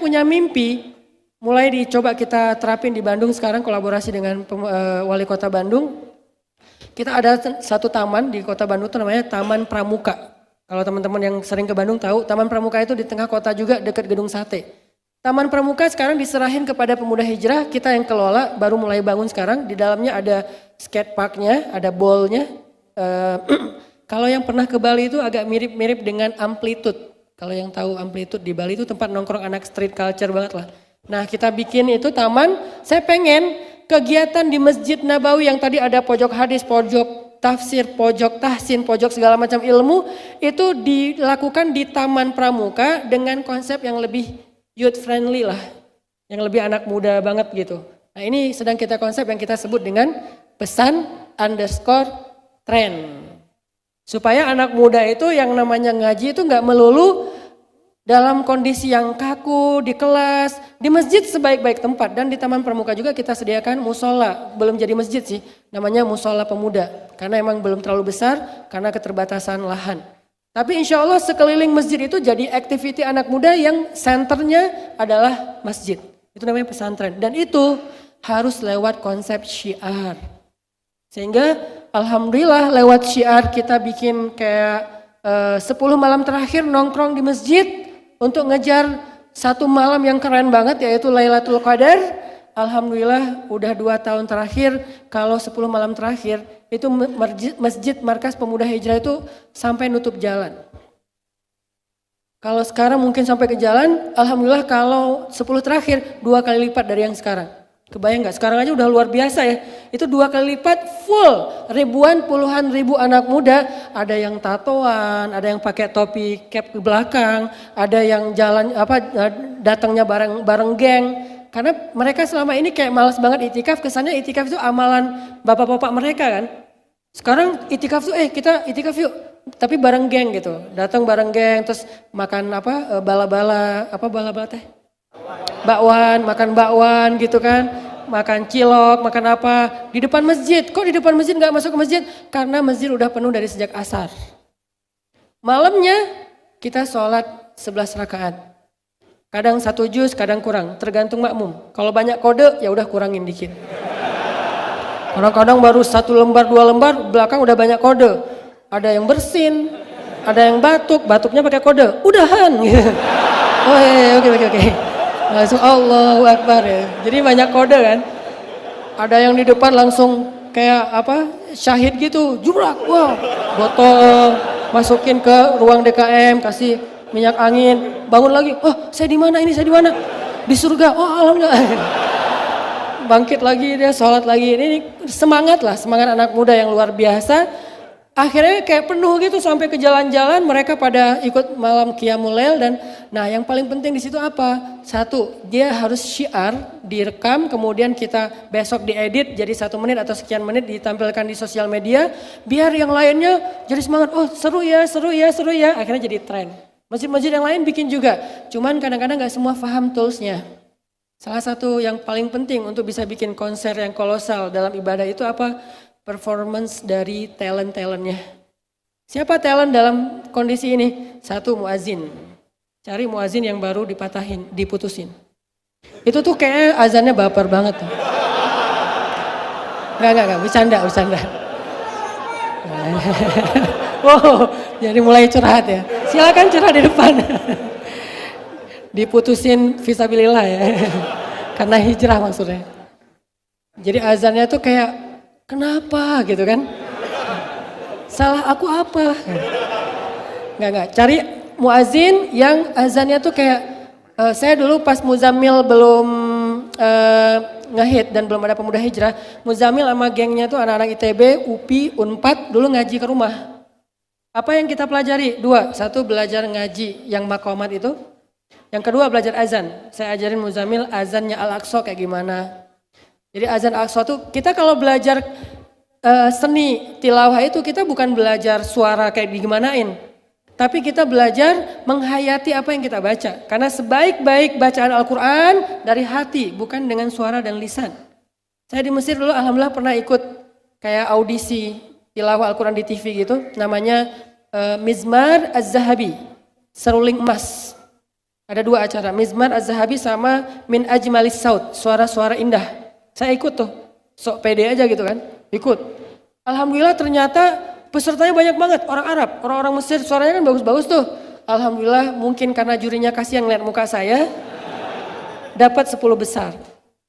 punya mimpi, mulai dicoba kita terapin di Bandung sekarang kolaborasi dengan Wali Kota Bandung. Kita ada satu taman di Kota Bandung itu namanya Taman Pramuka. Kalau teman-teman yang sering ke Bandung tahu, Taman Pramuka itu di tengah kota juga dekat Gedung Sate. Taman Pramuka sekarang diserahin kepada pemuda hijrah, kita yang kelola, baru mulai bangun sekarang. Di dalamnya ada skate parknya, ada ballnya. Kalau yang pernah ke Bali itu agak mirip-mirip dengan Amplitude. Kalau yang tahu Amplitude di Bali itu tempat nongkrong anak street culture banget lah. Nah kita bikin itu taman, saya pengen kegiatan di Masjid Nabawi yang tadi ada pojok hadis, pojok tafsir, pojok tahsin, pojok segala macam ilmu itu dilakukan di Taman Pramuka dengan konsep yang lebih youth friendly lah, yang lebih anak muda banget gitu. Nah ini sedang kita konsep yang kita sebut dengan pesan_tren. Supaya anak muda itu yang namanya ngaji itu nggak melulu dalam kondisi yang kaku, di kelas, di masjid sebaik-baik tempat. Dan di Taman Pramuka juga kita sediakan musola, belum jadi masjid sih, namanya musola pemuda. Karena emang belum terlalu besar, karena keterbatasan lahan. Tapi insya Allah sekeliling masjid itu jadi aktiviti anak muda yang senternya adalah masjid. Itu namanya pesantren. Dan itu harus lewat konsep syiar. Sehingga alhamdulillah lewat syiar kita bikin kayak 10 malam terakhir nongkrong di masjid. Untuk ngejar satu malam yang keren banget yaitu Lailatul Qadar. Alhamdulillah udah 2 tahun terakhir, kalau 10 malam terakhir itu masjid markas pemuda hijrah itu sampai nutup jalan. Kalau sekarang mungkin sampai ke jalan, alhamdulillah kalau 10 terakhir 2 kali lipat dari yang sekarang. Kebayang gak? Sekarang aja udah luar biasa ya. Itu 2 kali lipat full. Ribuan, puluhan ribu anak muda. Ada yang tatoan, ada yang pakai topi cap ke belakang. Ada yang jalan datangnya bareng geng. Karena mereka selama ini kayak malas banget itikaf. Kesannya itikaf itu amalan bapak-bapak mereka kan. Sekarang itikaf tuh kita itikaf yuk. Tapi bareng geng gitu. Datang bareng geng terus makan bala-bala. Apa bala-bala teh? Bakwan, makan bakwan gitu kan, makan cilok, makan apa, di depan masjid. Kok di depan masjid gak masuk ke masjid? Karena masjid udah penuh dari sejak asar. Malamnya kita sholat 11 rakaat. Kadang 1 juz, kadang kurang, tergantung makmum. Kalau banyak kode ya udah kurangin dikit. Kadang-kadang baru 1 lembar, 2 lembar, belakang udah banyak kode. Ada yang bersin, ada yang batuknya pakai kode, udahan gitu. Oh iya, oke. Langsung Allahu Akbar ya. Jadi banyak kode kan. Ada yang di depan langsung kayak syahid gitu. Jubrak, wow. Botol masukin ke ruang DKM, kasih minyak angin. Bangun lagi, oh saya di mana ini, saya di mana? Di surga, oh alhamdulillah. Bangkit lagi dia, sholat lagi. Ini semangat lah, semangat anak muda yang luar biasa. Akhirnya kayak penuh gitu sampai ke jalan-jalan, mereka pada ikut malam Qiyamul Lail. Dan nah yang paling penting di situ apa? 1, dia harus syiar, direkam, kemudian kita besok diedit jadi 1 menit atau sekian menit ditampilkan di sosial media, biar yang lainnya jadi semangat, oh seru ya, akhirnya jadi tren. Masjid-masjid yang lain bikin juga, cuman kadang-kadang gak semua paham toolsnya. Salah satu yang paling penting untuk bisa bikin konser yang kolosal dalam ibadah itu apa? Performance dari talent-talentnya. Siapa talent dalam kondisi ini? 1, muazin. Cari muazin yang baru diputusin. Itu tuh kayak azannya baper banget. Enggak, bercanda. Wow, jadi mulai curhat ya. Silakan curhat di depan. Diputusin fisabilillah ya. Karena hijrah maksudnya. Jadi azannya tuh kayak kenapa gitu kan? Salah aku apa? Enggak. Cari muazin yang azannya tuh kayak saya dulu pas Muzammil belum ngehit dan belum ada pemuda hijrah. Muzammil sama gengnya tuh anak-anak ITB, UPI, Unpad dulu ngaji ke rumah. Apa yang kita pelajari? 2, 1 belajar ngaji yang maqamat itu. Yang kedua belajar azan. Saya ajarin Muzammil azannya Al-Aqsa kayak gimana. Jadi azan Al-Aqsa tuh kita kalau belajar seni tilawah itu kita bukan belajar suara kayak digimanain. Tapi kita belajar menghayati apa yang kita baca. Karena sebaik-baik bacaan Al-Quran dari hati, bukan dengan suara dan lisan. Saya di Mesir dulu alhamdulillah pernah ikut kayak audisi tilawah Al-Quran di TV gitu. Namanya Mizmar Az-Zahabi, seruling emas. Ada 2 acara, Mizmar Az-Zahabi sama Min Ajmalis Saut, suara-suara indah. Saya ikut tuh, sok pede aja gitu kan, ikut. Alhamdulillah ternyata pesertanya banyak banget, orang Arab, orang-orang Mesir, suaranya kan bagus-bagus tuh. Alhamdulillah mungkin karena jurinya kasihan ngeliat muka saya, dapat 10 besar.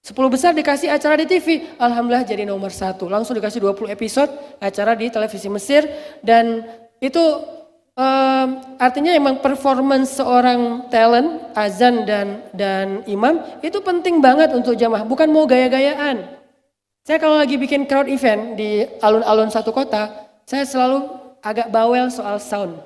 10 besar dikasih acara di TV, Alhamdulillah jadi nomor 1. Langsung dikasih 20 episode acara di televisi Mesir. Dan itu artinya emang performance seorang talent, azan dan imam itu penting banget untuk jamaah, bukan mau gaya-gayaan. Saya kalau lagi bikin crowd event di alun-alun satu kota, saya selalu agak bawel soal sound.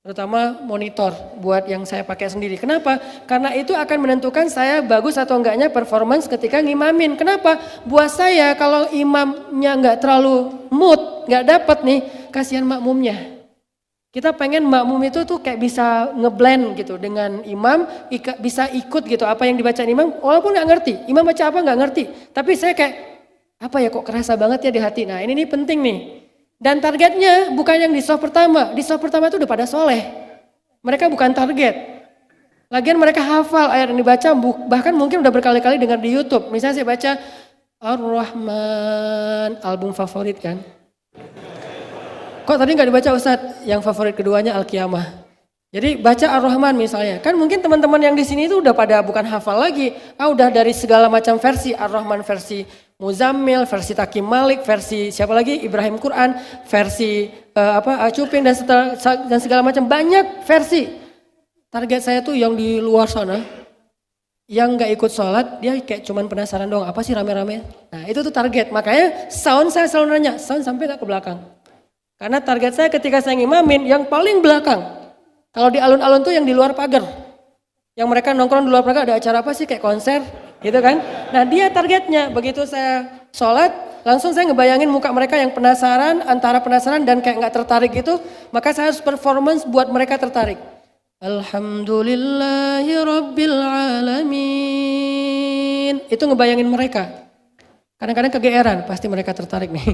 Terutama monitor buat yang saya pakai sendiri. Kenapa? Karena itu akan menentukan saya bagus atau enggaknya performance ketika ngimamin. Kenapa? Buat saya kalau imamnya enggak terlalu mood, enggak dapet nih, kasihan makmumnya. Kita pengen makmum itu tuh kayak bisa ngeblend gitu dengan imam, bisa ikut gitu apa yang dibaca imam, walaupun nggak ngerti. Imam baca apa nggak ngerti, tapi saya kayak apa ya kok kerasa banget ya di hati. Nah ini nih penting nih. Dan targetnya bukan yang di soft pertama. Di soft pertama itu udah pada soleh. Mereka bukan target. Lagian mereka hafal ayat yang dibaca, bahkan mungkin udah berkali-kali dengar di YouTube. Misalnya saya baca Ar-Rahman, album favorit kan. Kok tadi nggak dibaca Ustadz? Yang favorit keduanya Al-Qiyamah. Jadi baca Ar-Rahman misalnya. Kan mungkin teman-teman yang di sini itu udah pada bukan hafal lagi. Udah dari segala macam versi. Ar-Rahman versi Muzammil, versi Takim Malik, versi siapa lagi? Ibrahim Quran, versi Acupin dan segala macam. Banyak versi. Target saya tuh yang di luar sana. Yang nggak ikut sholat, dia kayak cuman penasaran dong. Apa sih rame-rame? Nah itu tuh target. Makanya sound saya selalu nanya. Sound sampai nggak ke belakang. Karena target saya ketika saya ngimamin yang paling belakang. Kalau di alun-alun tuh yang di luar pagar. Yang mereka nongkrong di luar pagar ada acara apa sih kayak konser gitu kan. Nah dia targetnya begitu saya sholat langsung saya ngebayangin muka mereka yang penasaran, antara penasaran dan kayak nggak tertarik gitu. Maka saya harus performance buat mereka tertarik. Alhamdulillahi Rabbil Alamin. Itu ngebayangin mereka. Kadang-kadang kegeeran pasti mereka tertarik nih.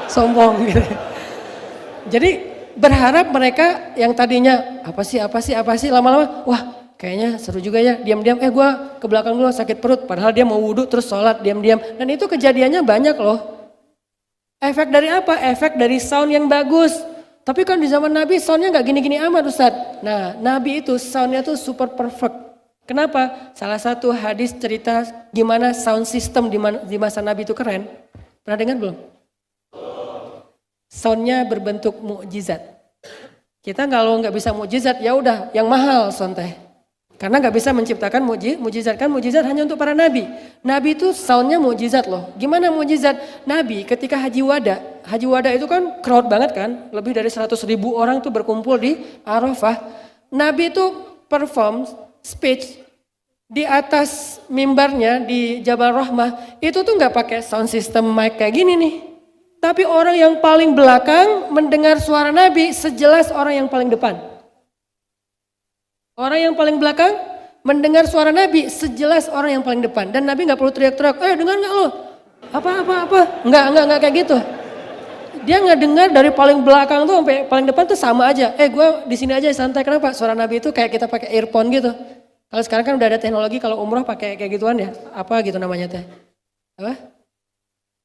Sombong gitu. Jadi berharap mereka yang tadinya apa sih lama-lama wah kayaknya seru juga ya, diam-diam gue ke belakang dulu sakit perut padahal dia mau wudhu terus sholat diam-diam. Dan itu kejadiannya banyak loh. Efek dari apa? Efek dari sound yang bagus. Tapi kan di zaman Nabi soundnya gak gini-gini amat Ustadz. Nah Nabi itu soundnya tuh super perfect. Kenapa? Salah satu hadis cerita gimana sound system di masa Nabi itu keren. Pernah dengar belum? Soundnya berbentuk mukjizat. Kita kalau nggak bisa mukjizat ya udah yang mahal sound teh. Karena nggak bisa menciptakan mukjizat, kan mukjizat hanya untuk para nabi. Nabi itu soundnya mukjizat loh. Gimana mukjizat? Nabi ketika haji wada itu kan crowd banget kan, lebih dari 100.000 orang tuh berkumpul di Arafah. Nabi itu perform speech di atas mimbarnya di Jabal Rahmah itu tuh nggak pakai sound system mic kayak gini nih. Tapi orang yang paling belakang mendengar suara Nabi sejelas orang yang paling depan. Orang yang paling belakang mendengar suara Nabi sejelas orang yang paling depan. Dan Nabi gak perlu teriak-teriak, dengar gak lo? Apa? Enggak kayak gitu. Dia gak dengar dari paling belakang tuh sampai paling depan tuh sama aja. Gue di sini aja santai, kenapa? Suara Nabi itu kayak kita pakai earphone gitu. Kalau sekarang kan udah ada teknologi kalau umroh pakai kayak gituan ya. Apa gitu namanya teh? Apa?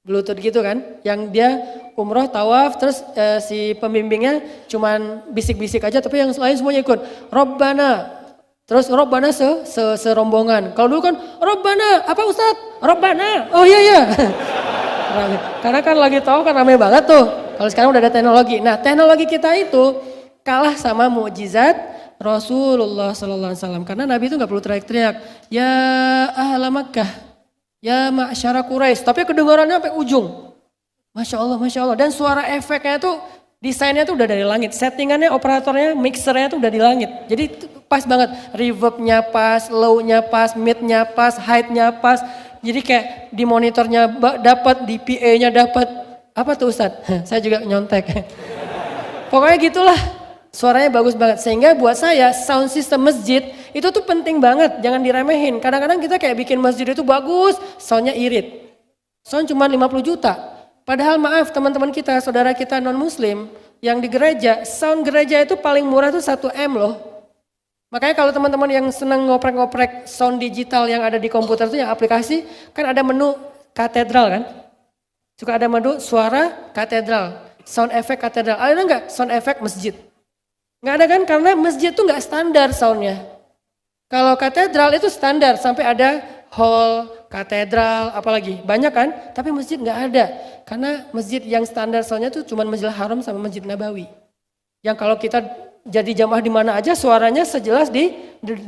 Bluetooth gitu kan, yang dia umroh tawaf terus si pembimbingnya cuman bisik-bisik aja tapi yang lain semuanya ikut. Robbana, terus Robbana serombongan. Kalau dulu kan Robbana, apa Ustadz? Robbana, oh iya. Karena kan lagi tahu kan ramai banget tuh. Kalau sekarang udah ada teknologi. Nah teknologi kita itu kalah sama mukjizat Rasulullah SAW. Karena Nabi itu gak perlu teriak-teriak. Ya ahla Makkah. Ya ma'syara Quraisy, tapi kedengarannya sampai ujung. Masya Allah. Dan suara efeknya tuh, desainnya tuh udah dari langit. Settingannya, operatornya, mixernya tuh udah di langit. Jadi pas banget. Reverbnya pas, low-nya pas, mid-nya pas, height-nya pas. Jadi kayak di monitornya dapat, di PA-nya dapat. Apa tuh Ustadz? Saya juga nyontek. Pokoknya gitulah. Suaranya bagus banget. Sehingga buat saya sound system masjid itu tuh penting banget. Jangan diremehin. Kadang-kadang kita kayak bikin masjid itu bagus, soundnya irit. Sound cuma 50 juta. Padahal maaf teman-teman kita, saudara kita non muslim yang di gereja, sound gereja itu paling murah tuh 1 M loh. Makanya kalau teman-teman yang senang ngoprek-ngoprek sound digital yang ada di komputer itu yang aplikasi, kan ada menu katedral kan? Suka ada menu suara katedral, sound effect katedral. Ada nggak sound effect masjid? Nggak ada kan? Karena masjid tuh nggak standar soundnya. Kalau katedral itu standar, sampai ada hall, katedral, apalagi banyak kan? Tapi masjid nggak ada, karena masjid yang standar soundnya tuh cuma Masjidil Haram sama Masjid Nabawi. Yang kalau kita jadi jamaah di mana aja suaranya sejelas di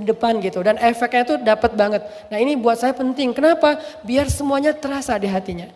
depan gitu, dan efeknya tuh dapat banget. Nah ini buat saya penting, kenapa? Biar semuanya terasa di hatinya.